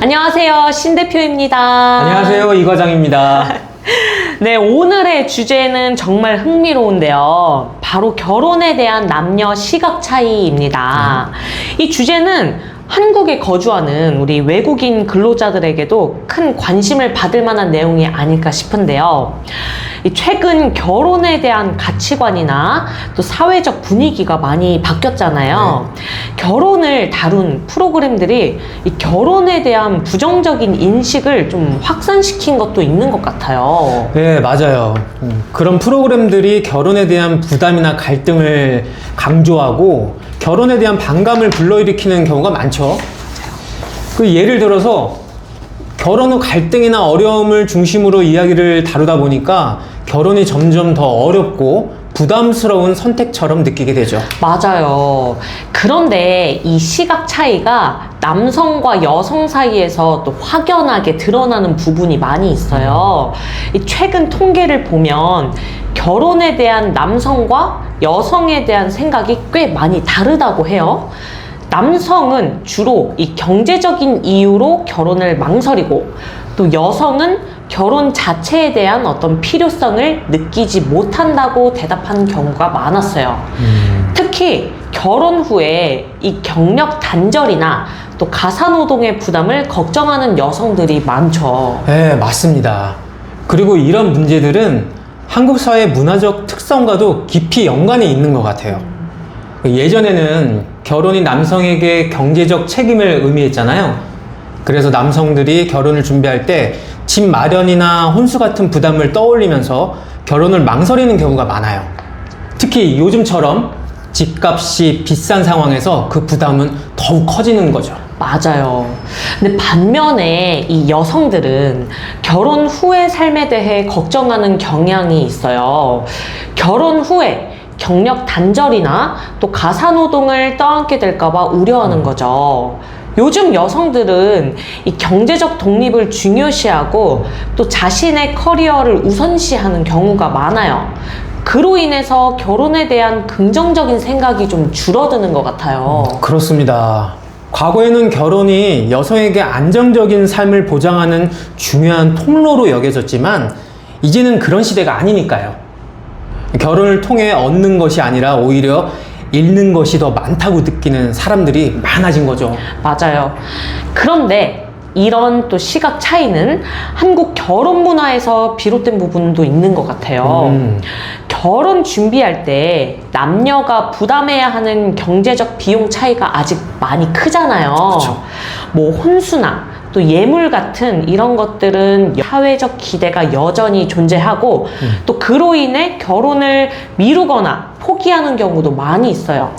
안녕하세요, 신 대표입니다. 안녕하세요, 이 과장입니다. 네, 오늘의 주제는 정말 흥미로운데요. 바로 결혼에 대한 남녀 시각 차이입니다. 이 주제는 한국에 거주하는 우리 외국인 근로자들에게도 큰 관심을 받을 만한 내용이 아닐까 싶은데요. 최근 결혼에 대한 가치관이나 또 사회적 분위기가 많이 바뀌었잖아요. 결혼을 다룬 프로그램들이 이 결혼에 대한 부정적인 인식을 좀 확산시킨 것도 있는 것 같아요. 네, 맞아요. 그런 프로그램들이 결혼에 대한 부담이나 갈등을 강조하고 결혼에 대한 반감을 불러일으키는 경우가 많죠. 예를 들어서 결혼 후 갈등이나 어려움을 중심으로 이야기를 다루다 보니까 결혼이 점점 더 어렵고 부담스러운 선택처럼 느끼게 되죠. 맞아요. 그런데 이 시각 차이가 남성과 여성 사이에서 또 확연하게 드러나는 부분이 많이 있어요. 최근 통계를 보면 결혼에 대한 남성과 여성에 대한 생각이 꽤 많이 다르다고 해요. 남성은 주로 이 경제적인 이유로 결혼을 망설이고, 또 여성은 결혼 자체에 대한 어떤 필요성을 느끼지 못한다고 대답하는 경우가 많았어요. 특히 결혼 후에 이 경력 단절이나 또 가사노동의 부담을 걱정하는 여성들이 많죠. 네, 맞습니다. 그리고 이런 문제들은 한국 사회의 문화적 특성과도 깊이 연관이 있는 것 같아요. 예전에는 결혼이 남성에게 경제적 책임을 의미했잖아요. 그래서 남성들이 결혼을 준비할 때 집 마련이나 혼수 같은 부담을 떠올리면서 결혼을 망설이는 경우가 많아요. 특히 요즘처럼 집값이 비싼 상황에서 그 부담은 더욱 커지는 거죠. 맞아요. 근데 반면에 이 여성들은 결혼 후의 삶에 대해 걱정하는 경향이 있어요. 결혼 후에 경력 단절이나 또 가사노동을 떠안게 될까봐 우려하는 거죠. 요즘 여성들은 이 경제적 독립을 중요시하고 또 자신의 커리어를 우선시하는 경우가 많아요. 그로 인해서 결혼에 대한 긍정적인 생각이 좀 줄어드는 것 같아요. 그렇습니다. 과거에는 결혼이 여성에게 안정적인 삶을 보장하는 중요한 통로로 여겨졌지만 이제는 그런 시대가 아니니까요. 결혼을 통해 얻는 것이 아니라 오히려 잃는 것이 더 많다고 느끼는 사람들이 많아진 거죠. 맞아요. 그런데 이런 또 시각 차이는 한국 결혼 문화에서 비롯된 부분도 있는 것 같아요. 결혼 준비할 때 남녀가 부담해야 하는 경제적 비용 차이가 아직 많이 크잖아요. 그렇죠. 뭐 혼수나 또 예물 같은 이런 것들은 사회적 기대가 여전히 존재하고 또 그로 인해 결혼을 미루거나 포기하는 경우도 많이 있어요.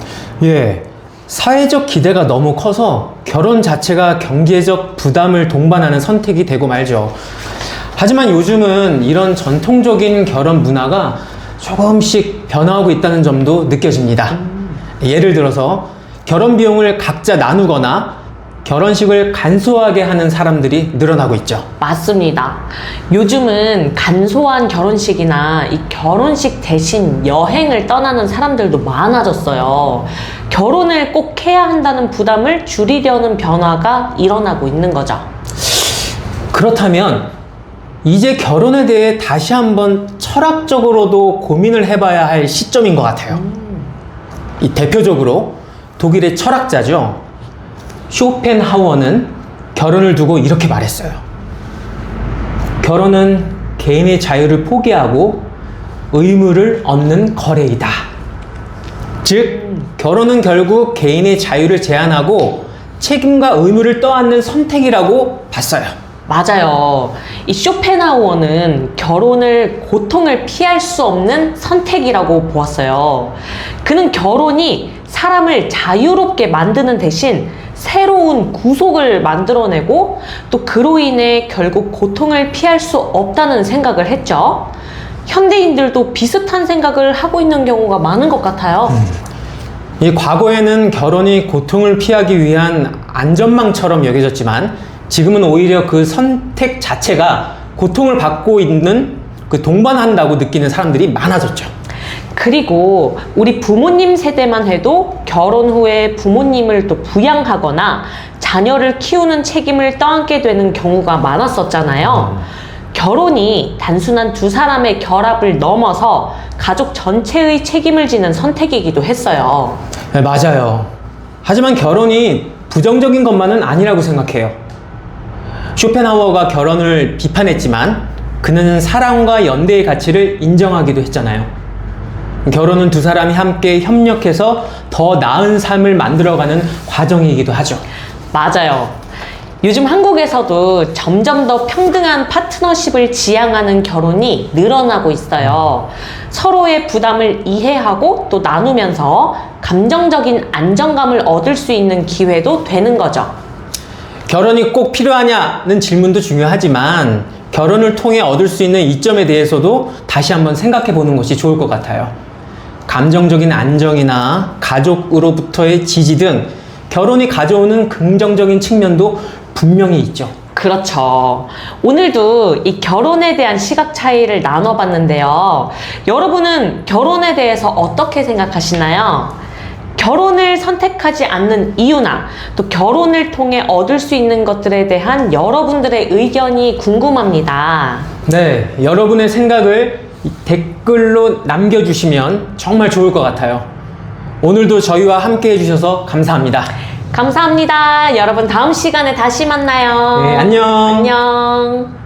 예, 사회적 기대가 너무 커서 결혼 자체가 경제적 부담을 동반하는 선택이 되고 말죠. 하지만 요즘은 이런 전통적인 결혼 문화가 조금씩 변화하고 있다는 점도 느껴집니다. 예를 들어서 결혼 비용을 각자 나누거나 결혼식을 간소하게 하는 사람들이 늘어나고 있죠. 맞습니다. 요즘은 간소한 결혼식이나 이 결혼식 대신 여행을 떠나는 사람들도 많아졌어요. 결혼을 꼭 해야 한다는 부담을 줄이려는 변화가 일어나고 있는 거죠. 그렇다면 이제 결혼에 대해 다시 한번 철학적으로도 고민을 해봐야 할 시점인 것 같아요. 이 대표적으로 독일의 철학자죠. 쇼펜하우어는 결혼을 두고 이렇게 말했어요. 결혼은 개인의 자유를 포기하고 의무를 얻는 거래이다. 즉, 결혼은 결국 개인의 자유를 제한하고 책임과 의무를 떠안는 선택이라고 봤어요. 맞아요. 이 쇼펜하우어는 결혼을 고통을 피할 수 없는 선택이라고 보았어요. 그는 결혼이 사람을 자유롭게 만드는 대신 새로운 구속을 만들어내고 또 그로 인해 결국 고통을 피할 수 없다는 생각을 했죠. 현대인들도 비슷한 생각을 하고 있는 경우가 많은 것 같아요. 이 과거에는 결혼이 고통을 피하기 위한 안전망처럼 여겨졌지만 지금은 오히려 그 선택 자체가 고통을 받고 있는 동반한다고 느끼는 사람들이 많아졌죠. 그리고 우리 부모님 세대만 해도 결혼 후에 부모님을 또 부양하거나 자녀를 키우는 책임을 떠안게 되는 경우가 많았었잖아요. 결혼이 단순한 두 사람의 결합을 넘어서 가족 전체의 책임을 지는 선택이기도 했어요. 네, 맞아요. 하지만 결혼이 부정적인 것만은 아니라고 생각해요. 쇼펜하우어가 결혼을 비판했지만 그는 사랑과 연대의 가치를 인정하기도 했잖아요. 결혼은 두 사람이 함께 협력해서 더 나은 삶을 만들어가는 과정이기도 하죠. 맞아요. 요즘 한국에서도 점점 더 평등한 파트너십을 지향하는 결혼이 늘어나고 있어요. 서로의 부담을 이해하고 또 나누면서 감정적인 안정감을 얻을 수 있는 기회도 되는 거죠. 결혼이 꼭 필요하냐는 질문도 중요하지만 결혼을 통해 얻을 수 있는 이점에 대해서도 다시 한번 생각해 보는 것이 좋을 것 같아요. 감정적인 안정이나 가족으로부터의 지지 등 결혼이 가져오는 긍정적인 측면도 분명히 있죠. 그렇죠. 오늘도 이 결혼에 대한 시각 차이를 나눠봤는데요. 여러분은 결혼에 대해서 어떻게 생각하시나요? 결혼을 선택하지 않는 이유나 또 결혼을 통해 얻을 수 있는 것들에 대한 여러분들의 의견이 궁금합니다. 네, 여러분의 생각을 댓글로 남겨주시면 정말 좋을 것 같아요. 오늘도 저희와 함께 해주셔서 감사합니다. 감사합니다. 여러분 다음 시간에 다시 만나요. 네, 안녕. 안녕.